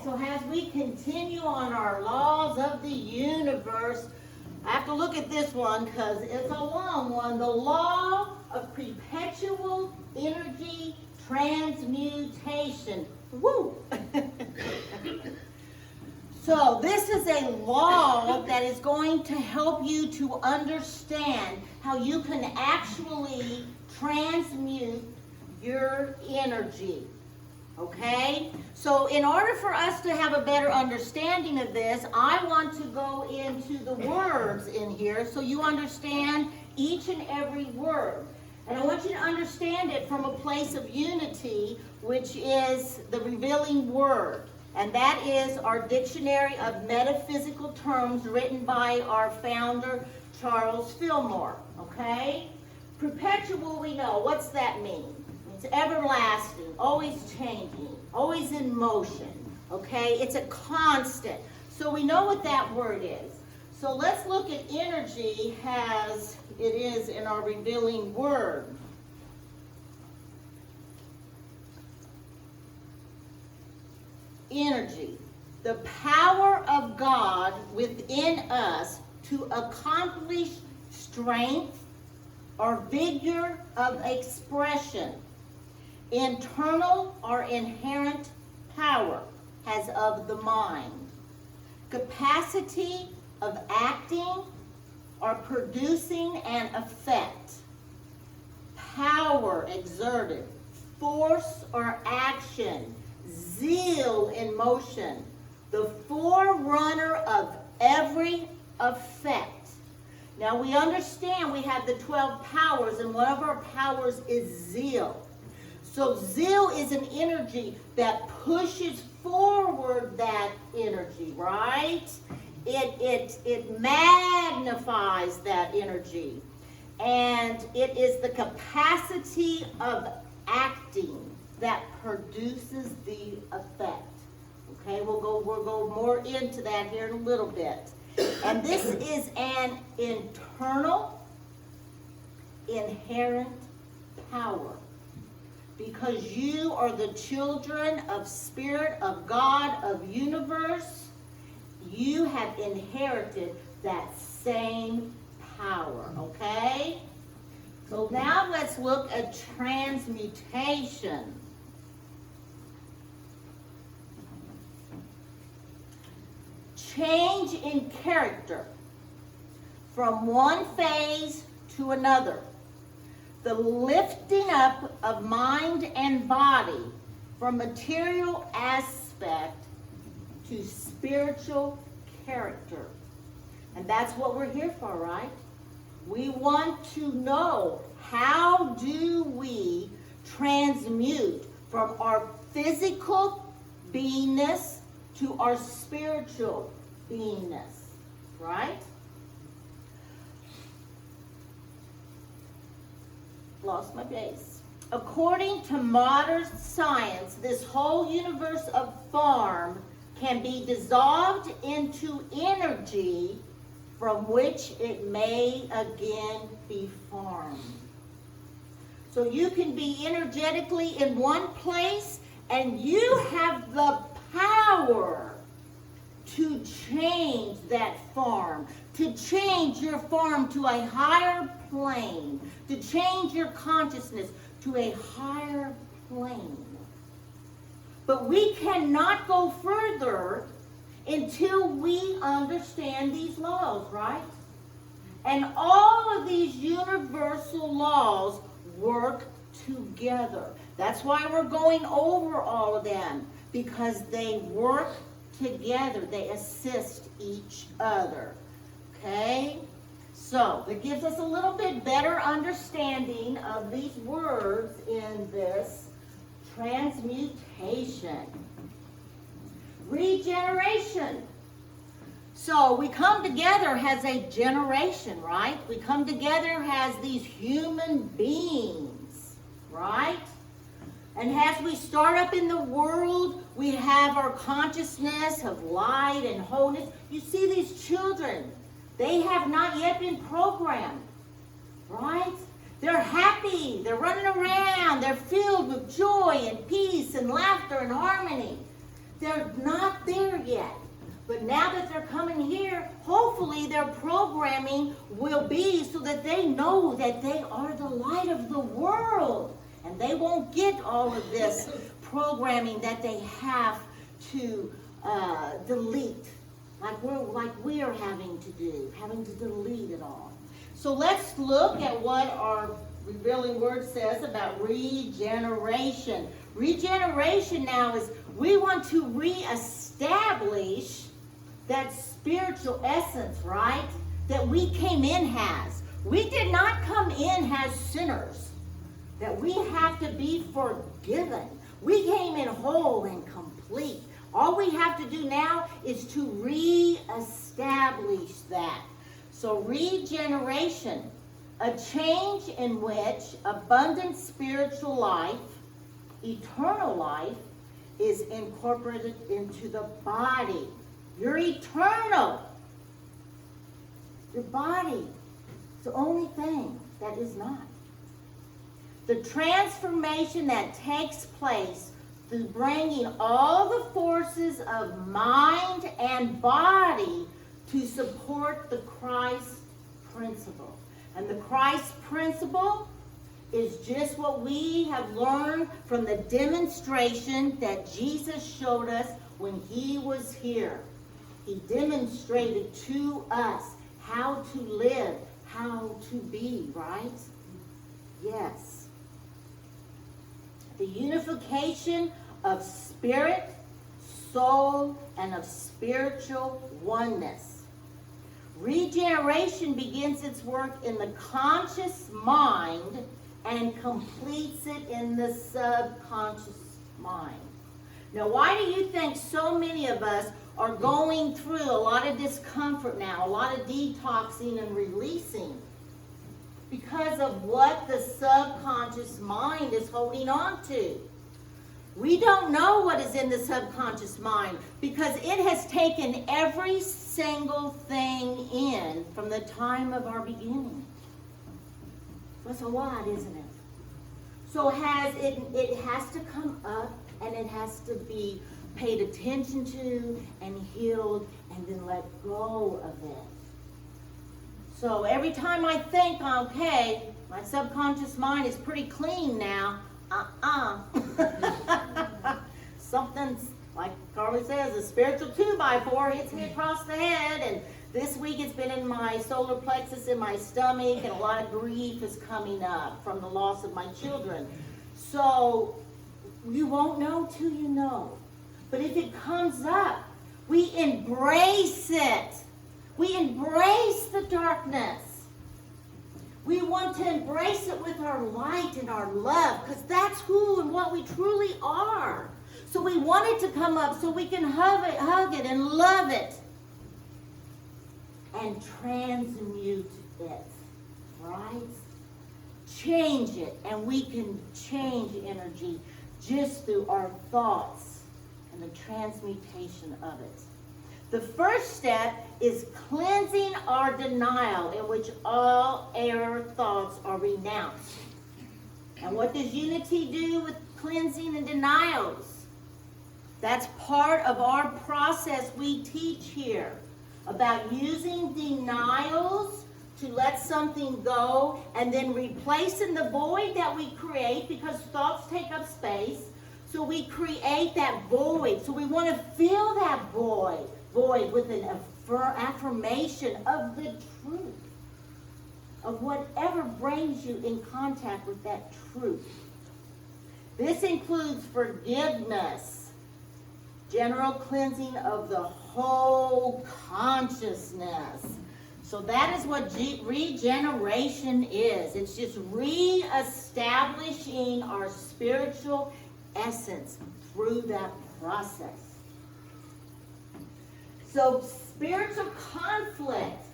so as we continue on our laws of the universe, I have to look at this one because it's a long one. The law of perpetual energy transmutation. Woo! So this is a law that is going to help you to understand how you can actually transmute your energy. Okay? So in order for us to have a better understanding of this, I want to go into the words in here so you understand each and every word. And I want you to understand it from a place of unity, which is the revealing word. And that is our dictionary of metaphysical terms written by our founder, Charles Fillmore. Okay? Perpetual, we know. What's that mean? It's everlasting, always changing, always in motion. Okay? It's a constant. So we know what that word is. So let's look at energy as it is in our revealing word. Energy, the power of God within us to accomplish strength or vigor of expression, internal or inherent power as of the mind, capacity of acting or producing an effect, power exerted, force or action, zeal in motion, the forerunner of every effect. Now we understand we have the 12 powers, and one of our powers is zeal. So zeal is an energy that pushes forward that energy, right? It magnifies that energy. And it is the capacity of acting that produces the effect. Okay, we'll go more into that here in a little bit. And this is an internal, inherent power. Because you are the children of Spirit, of God, of universe, you have inherited that same power, okay? So now let's look at transmutation. Change in character from one phase to another. The lifting up of mind and body from material aspect to spiritual character. And that's what we're here for, right? We want to know, how do we transmute from our physical beingness to our spiritual beingness, right? Lost my base. According to modern science, this whole universe of form can be dissolved into energy from which it may again be formed. So you can be energetically in one place, and you have the power to change that form, to change your form to a higher plane, to change your consciousness to a higher plane. But we cannot go further until we understand these laws, right? And all of these universal laws work together. That's why we're going over all of them, because they work together. They assist each other. Okay? So, it gives us a little bit better understanding of these words in this transmutation. Regeneration. So, we come together as a generation, right? We come together as these human beings, right? And as we start up in the world, we have our consciousness of light and wholeness. You see these children, they have not yet been programmed, right? They're happy, they're running around, they're filled with joy and peace and laughter and harmony. they're not there yet. But now that they're coming here, hopefully their programming will be so that they know that they are the light of the world. And they won't get all of this programming that they have to delete, like we're having to do, having to delete it all. So let's look at what our revealing word says about regeneration. Regeneration now is we want to reestablish that spiritual essence, right? That we came in as. We did not come in as sinners. That we have to be forgiven. We came in whole and complete. All we have to do now is to reestablish that. So regeneration, a change in which abundant spiritual life, eternal life, is incorporated into the body. You're eternal. Your body is the only thing that is not. The transformation that takes place through bringing all the forces of mind and body to support the Christ principle. And the Christ principle is just what we have learned from the demonstration that Jesus showed us when he was here. He demonstrated to us how to live, how to be, right? Yes. The unification of spirit, soul, and of spiritual oneness. Regeneration begins its work in the conscious mind and completes it in the subconscious mind. Now, why do you think so many of us are going through a lot of discomfort now, a lot of detoxing and releasing? Because of what the subconscious mind is holding on to. We don't know what is in the subconscious mind because it has taken every single thing in from the time of our beginning. That's a lot, isn't it? So it has to come up and it has to be paid attention to and healed and then let go of it. So every time I think, okay, my subconscious mind is pretty clean now, something's, like Carly says, a spiritual 2x4 hits me across the head, and this week it's been in my solar plexus in my stomach, and a lot of grief is coming up from the loss of my children. So you won't know till you know. But if it comes up, we embrace it. We embrace the darkness. We want to embrace it with our light and our love, because that's who and what we truly are. So we want it to come up so we can hug it and love it and transmute it, right? Change it, and we can change energy just through our thoughts and the transmutation of it. The first step is cleansing our denial, in which all error thoughts are renounced. And what does unity do with cleansing and denials? That's part of our process we teach here about using denials to let something go and then replacing the void that we create, because thoughts take up space. So we create that void. So we want to fill that void with an affirmation of the truth, of whatever brings you in contact with that truth. This includes forgiveness, general cleansing of the whole consciousness. So that is what regeneration is. It's just re-establishing our spiritual essence through that process. So spiritual conflict.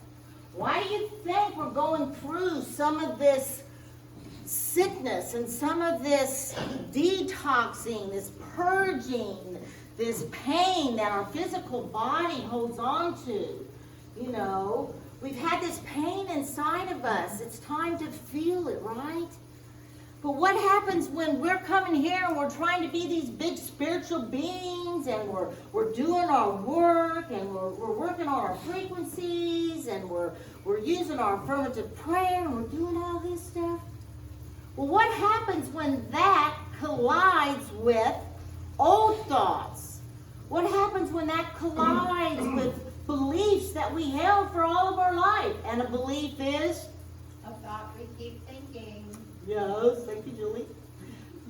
Why do you think we're going through some of this sickness and some of this detoxing, this purging, this pain that our physical body holds on to? You know, we've had this pain inside of us. It's time to feel it, right? But what happens when we're coming here and we're trying to be these big spiritual beings, and we're doing our work, and we're working on our frequencies, and we're using our affirmative prayer, and we're doing all this stuff? Well, what happens when that collides with old thoughts? What happens when that collides with beliefs that we held for all of our life? And a belief is? A thought we keep thinking. Yes, thank you, Julie.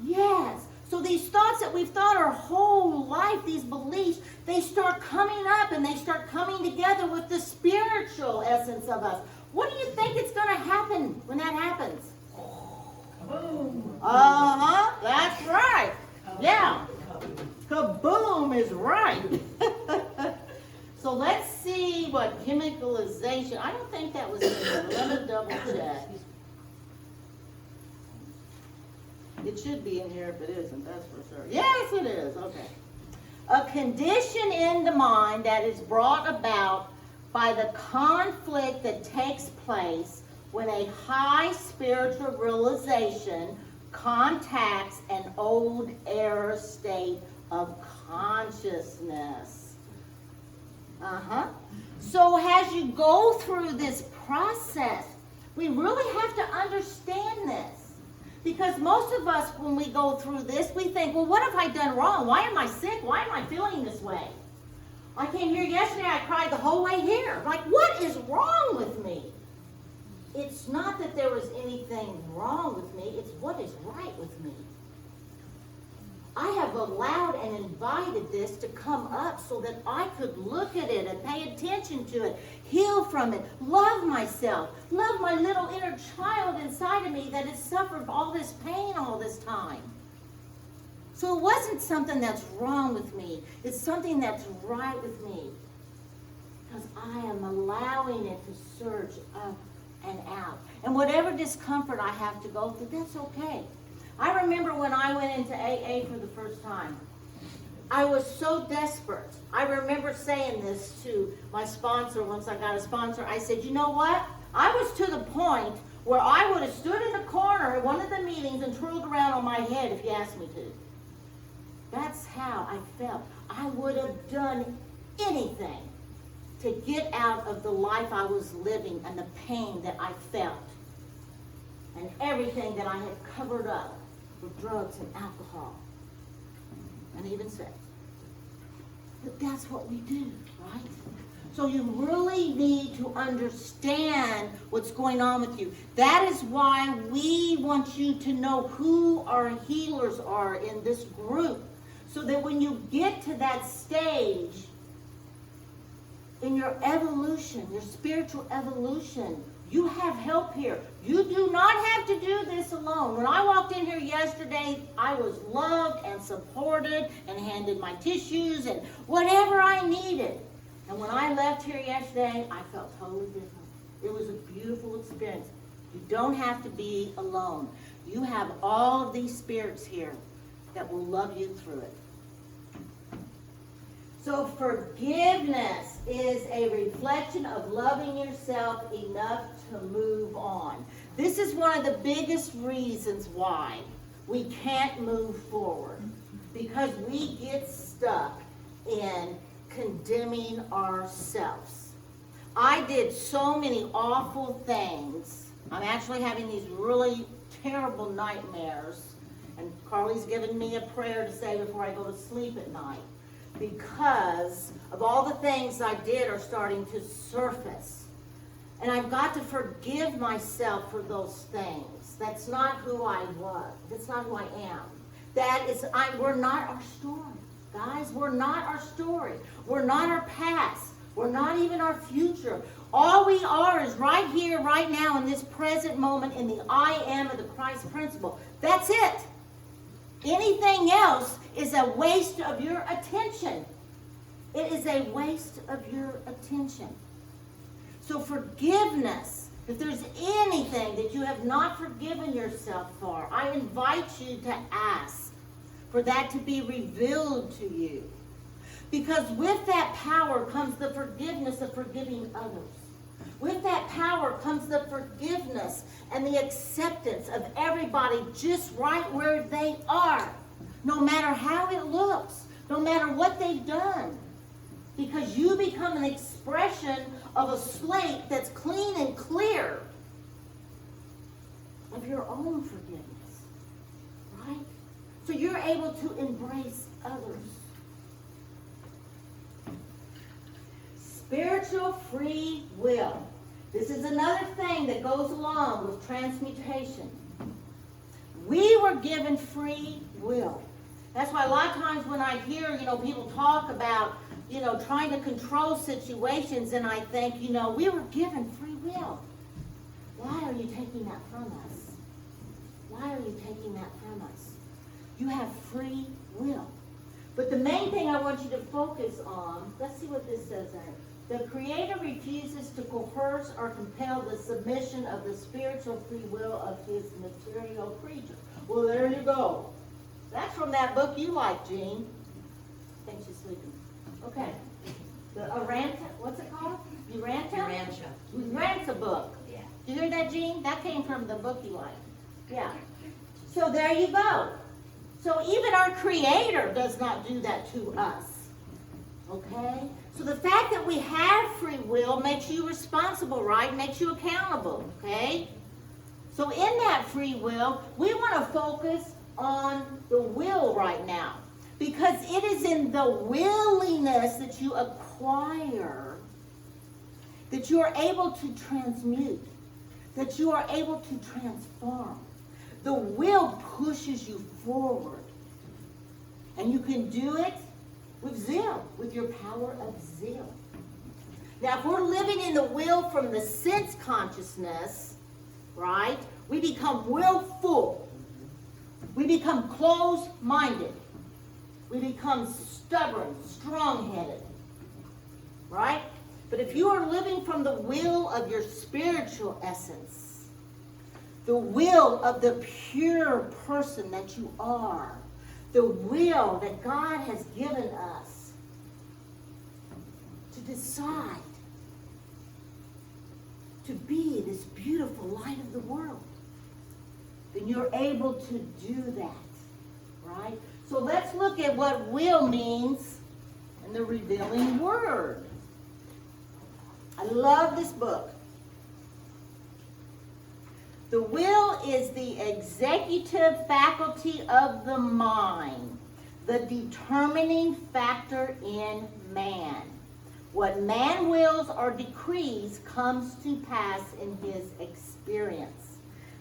Yes. So these thoughts that we've thought our whole life, these beliefs, they start coming up and they start coming together with the spiritual essence of us. What do you think is going to happen when that happens? Boom. Uh-huh, that's right. Yeah. Kaboom is right. So let's see what chemicalization. I don't think that was in there. Let me double check. It should be in here if it isn't, that's for sure. Yes, it is. Okay. A condition in the mind that is brought about by the conflict that takes place when a high spiritual realization contacts an old error state of consciousness. So as you go through this process, we really have to understand this. Because most of us, when we go through this, we think, well, what have I done wrong? Why am I sick? Why am I feeling this way? I came here yesterday, I cried the whole way here. Like, what is wrong with me? It's not that there was anything wrong with me, it's what is right with me. I have allowed and invited this to come up so that I could look at it and pay attention to it, heal from it, love myself, love my little inner child inside of me that has suffered all this pain all this time. So it wasn't something that's wrong with me. It's something that's right with me. Because I am allowing it to surge up and out. And whatever discomfort I have to go through, that's okay. I remember when I went into AA for the first time, I was so desperate. I remember saying this to my sponsor once I got a sponsor. I said, you know what? I was to the point where I would have stood in the corner at one of the meetings and twirled around on my head if you asked me to. That's how I felt. I would have done anything to get out of the life I was living and the pain that I felt and everything that I had covered up with drugs and alcohol and even sex. But that's what we do, right? So you really need to understand what's going on with you. That is why we want you to know who our healers are in this group, so that when you get to that stage in your evolution, your spiritual evolution, you have help here. You do not have to do this alone. When I walked in here yesterday, I was loved and supported and handed my tissues and whatever I needed. And when I left here yesterday, I felt totally different. It was a beautiful experience. You don't have to be alone. You have all of these spirits here that will love you through it. So forgiveness is a reflection of loving yourself enough to move on. This is one of the biggest reasons why we can't move forward, because we get stuck in condemning ourselves. I did so many awful things. I'm actually having these really terrible nightmares, and Carly's given me a prayer to say before I go to sleep at night, because of all the things I did are starting to surface. And I've got to forgive myself for those things. That's not who I was. That's not who I am. We're not our story. Guys, we're not our story. We're not our past. We're not even our future. All we are is right here, right now, in this present moment, in the I am of the Christ principle. That's it. Anything else is a waste of your attention. It is a waste of your attention. So forgiveness, if there's anything that you have not forgiven yourself for, I invite you to ask for that to be revealed to you. Because with that power comes the forgiveness of forgiving others. With that power comes the forgiveness and the acceptance of everybody just right where they are, no matter how it looks, no matter what they've done. Because you become an expression of a slate that's clean and clear of your own forgiveness, right? So you're able to embrace others. Spiritual free will. This is another thing that goes along with transmutation. We were given free will. That's why a lot of times when I hear, people talk about, trying to control situations, and I think, we were given free will. Why are you taking that from us? Why are you taking that from us? You have free will. But the main thing I want you to focus on, let's see what this says there. The Creator refuses to coerce or compel the submission of the spiritual free will of His material creature. Well, there you go. That's from that book you like, Jean. I think she's sleeping. Okay. The Aranta, what's it called? Uranta? Uranta book. Yeah. You hear that, Jean? That came from the book you like. Yeah. So there you go. So even our Creator does not do that to us. Okay? So the fact that we have free will makes you responsible, right? Makes you accountable, okay? So in that free will, we want to focus on the will right now. Because it is in the willingness that you acquire that you are able to transmute, that you are able to transform. The will pushes you forward. And you can do it with zeal, with your power of zeal. Now, if we're living in the will from the sense consciousness, right, we become willful. We become closed-minded. We become stubborn, strong-headed, right? But if you are living from the will of your spiritual essence, the will of the pure person that you are, the will that God has given us to decide to be this beautiful light of the world, then you're able to do that, right? So let's look at what will means in the Revealing Word. I love this book. The will is the executive faculty of the mind, the determining factor in man. What man wills or decrees comes to pass in his experience.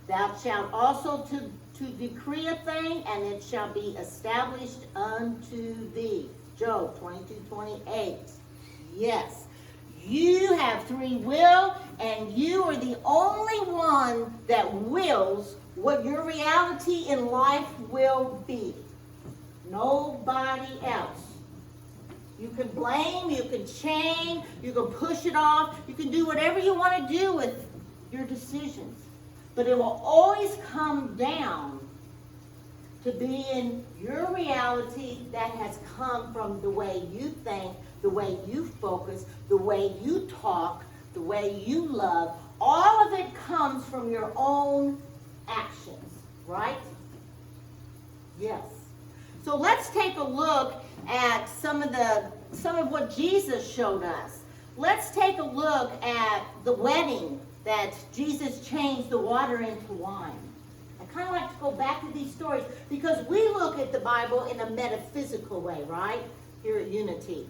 Thou shalt also to decree a thing, and it shall be established unto thee. Job 22:28. Yes. You have free will, and you are the only one that wills what your reality in life will be. Nobody else. You can blame, you can shame, you can push it off, you can do whatever you want to do with your decisions. But it will always come down to being your reality that has come from the way you think, the way you focus, the way you talk, the way you love. All of it comes from your own actions, right? Yes. So let's take a look at some of what Jesus showed us. Let's take a look at the wedding that Jesus changed the water into wine. I kind of like to go back to these stories because we look at the Bible in a metaphysical way, right? Here at Unity.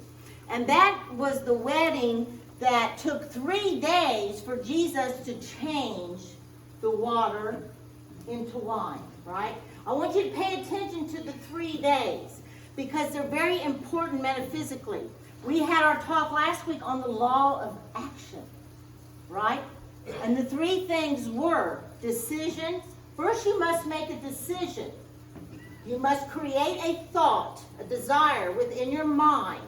And that was the wedding that took 3 days for Jesus to change the water into wine, right? I want you to pay attention to the 3 days because they're very important metaphysically. We had our talk last week on the law of action, right? And the 3 things were decisions. First, you must make a decision. You must create a thought, a desire within your mind,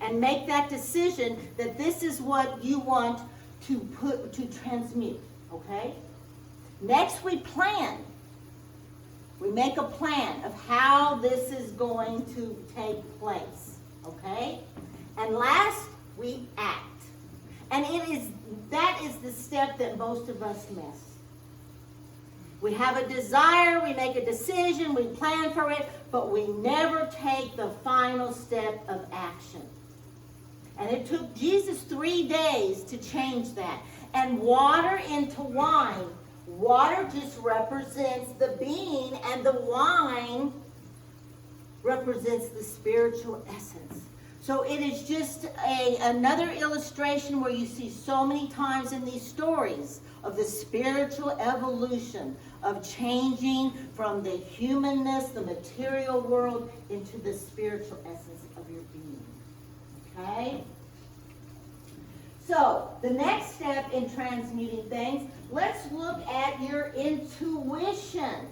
and make that decision that this is what you want to transmute, okay? Next, we plan. We make a plan of how this is going to take place, okay? And last, we act. And it is that is the step that most of us miss. We have a desire, we make a decision, we plan for it, but we never take the final step of action. And it took Jesus 3 days to change that. And water into wine. Water just represents the being, and the wine represents the spiritual essence. So it is just another illustration where you see so many times in these stories of the spiritual evolution, of changing from the humanness, the material world, into the spiritual essence of your being. Okay? So, the next step in transmuting things, let's look at your intuition.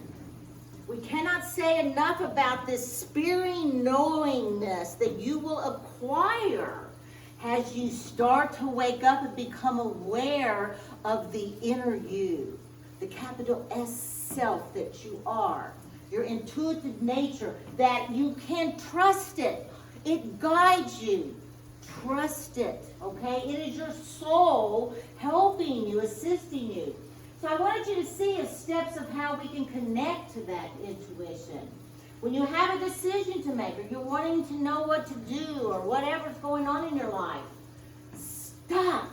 We cannot say enough about this spiritual knowingness that you will acquire as you start to wake up and become aware of the inner you, the capital S self that you are, your intuitive nature, that you can trust it. It guides you. Trust it, okay? It is your soul helping you, assisting you. So I wanted you to see steps of how we can connect to that intuition. When you have a decision to make, or you're wanting to know what to do, or whatever's going on in your life, stop.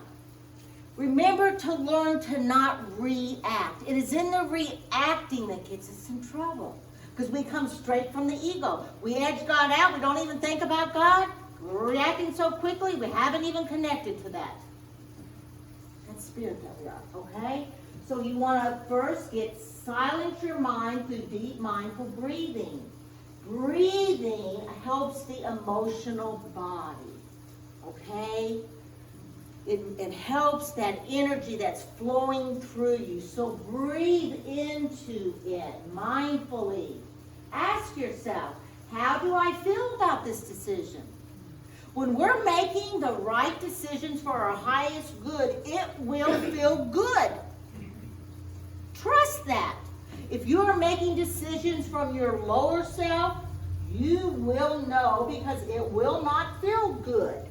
Remember to learn to not react. It is in the reacting that gets us in trouble, because we come straight from the ego. We edge God out. We don't even think about God. We're reacting so quickly, we haven't even connected to that. That's spirit that we are, okay? So you want to first silence your mind through deep mindful breathing. Breathing helps the emotional body, okay? It helps that energy that's flowing through you. So breathe into it mindfully. Ask yourself, how do I feel about this decision? When we're making the right decisions for our highest good, it will feel good. Trust that. If you are making decisions from your lower self, you will know, because it will not feel good.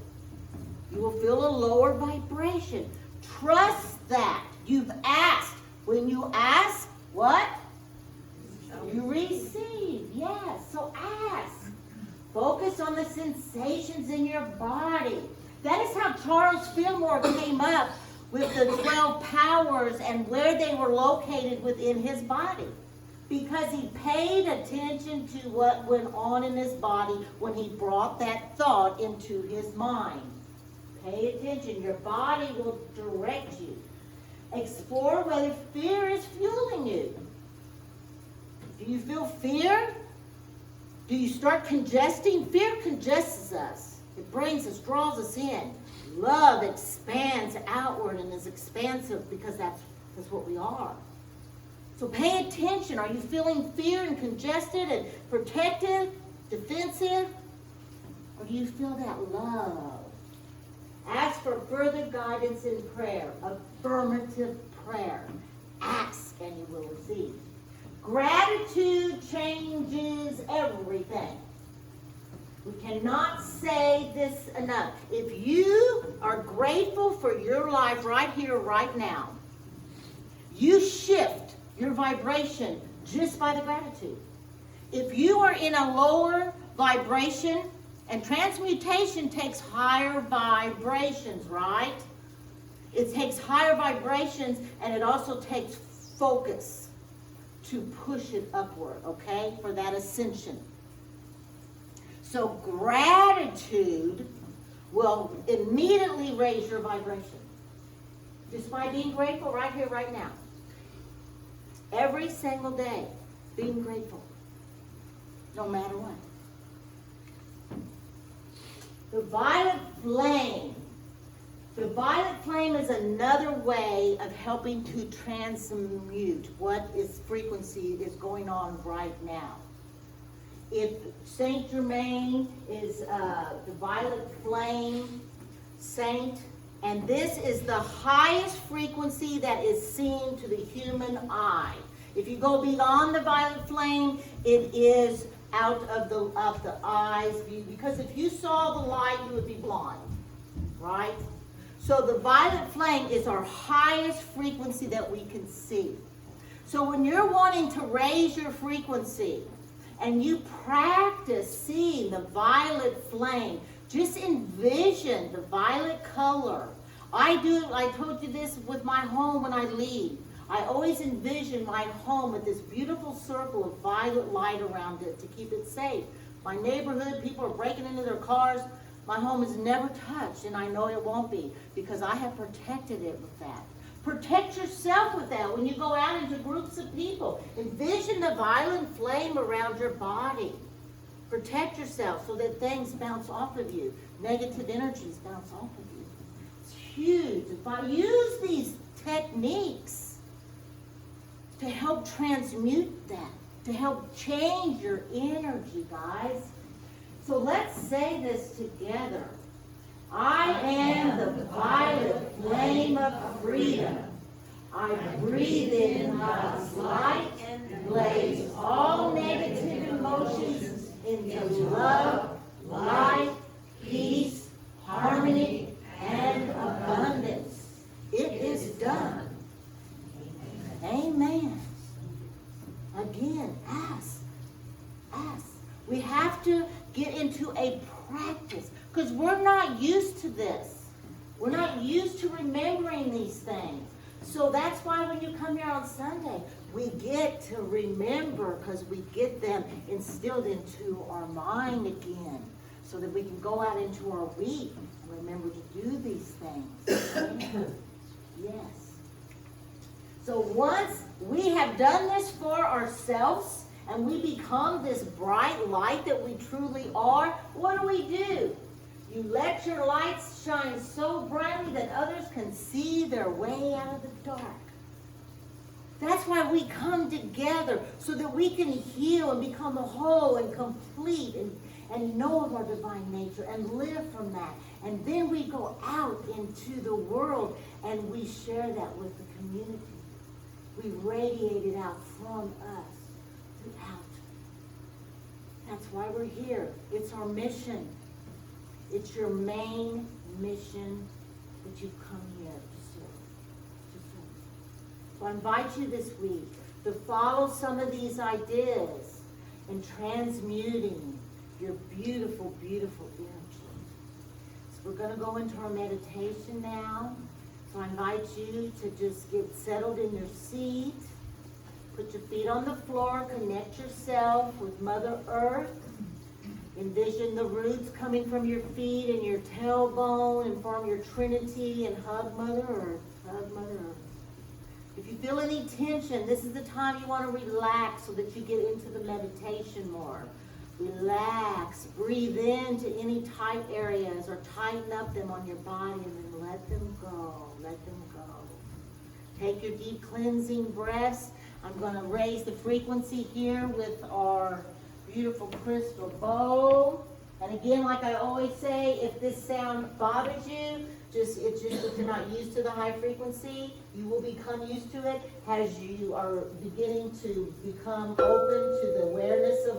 You will feel a lower vibration. Trust that. You've asked. When you ask, what? You receive. Yes. So ask. Focus on the sensations in your body. That is how Charles Fillmore came up with the 12 powers and where they were located within his body. Because he paid attention to what went on in his body when he brought that thought into his mind. Pay attention. Your body will direct you. Explore whether fear is fueling you. Do you feel fear? Do you start congesting? Fear congests us. It brings us, draws us in. Love expands outward and is expansive, because that's what we are. So pay attention. Are you feeling fear and congested and protective, defensive? Or do you feel that love? Ask for further guidance in prayer. Affirmative prayer. Ask and you will receive. Gratitude changes everything. We cannot say this enough. If you are grateful for your life right here, right now, you shift your vibration just by the gratitude. If you are in a lower vibration, and transmutation takes higher vibrations, right? It takes higher vibrations, and it also takes focus to push it upward, okay, for that ascension. So gratitude will immediately raise your vibration. Just by being grateful right here, right now. Every single day, being grateful. No matter what. The violet flame. The violet flame is another way of helping to transmute what frequency is going on right now. If Saint Germain is the violet flame saint, and this is the highest frequency that is seen to the human eye. If you go beyond the violet flame, it is out of the eye's view. Because if you saw the light, you would be blind, right? So the violet flame is our highest frequency that we can see. So when you're wanting to raise your frequency and you practice seeing the violet flame, just envision the violet color. I told you this with my home when I leave. I always envision my home with this beautiful circle of violet light around it to keep it safe. My neighborhood, people are breaking into their cars. My home is never touched, and I know it won't be because I have protected it with that. Protect yourself with that when you go out into groups of people. Envision the violet flame around your body. Protect yourself so that things bounce off of you. Negative energies bounce off of you. It's huge. If I use these techniques to help transmute that, to help change your energy, guys. So let's say this together. I am the violet flame of freedom. I breathe in God's light and blaze all negative emotions into love, light, peace, harmony, and abundance. It is done. Amen. Again, ask. Ask. We have to get into a practice because we're not used to this. We're not used to remembering these things. So that's why when you come here on Sunday, we get to remember because we get them instilled into our mind again so that we can go out into our week and remember to do these things. Yes. So once we have done this for ourselves and we become this bright light that we truly are, what do? You let your lights shine so brightly that others can see their way out of the dark. That's why we come together, so that we can heal and become whole and complete and know of our divine nature and live from that. And then we go out into the world and we share that with the community. We radiate it out from us throughout. That's why we're here. It's our mission. It's your main mission that you come here to serve. So I invite you this week to follow some of these ideas in transmuting your beautiful, beautiful energy. So we're going to go into our meditation now. So I invite you to just get settled in your seat. Put your feet on the floor. Connect yourself with Mother Earth. Envision the roots coming from your feet and your tailbone and form your trinity and hug Mother Earth. Hug Mother Earth. If you feel any tension, this is the time you want to relax so that you get into the meditation more. Relax. Breathe into any tight areas or tighten up them on your body and then let them go. Let them go. Take your deep cleansing breaths. I'm going to raise the frequency here with our beautiful crystal bowl. And again, like I always say, if this sound bothers you, it's just if you're not used to the high frequency, you will become used to it as you are beginning to become open to the awareness of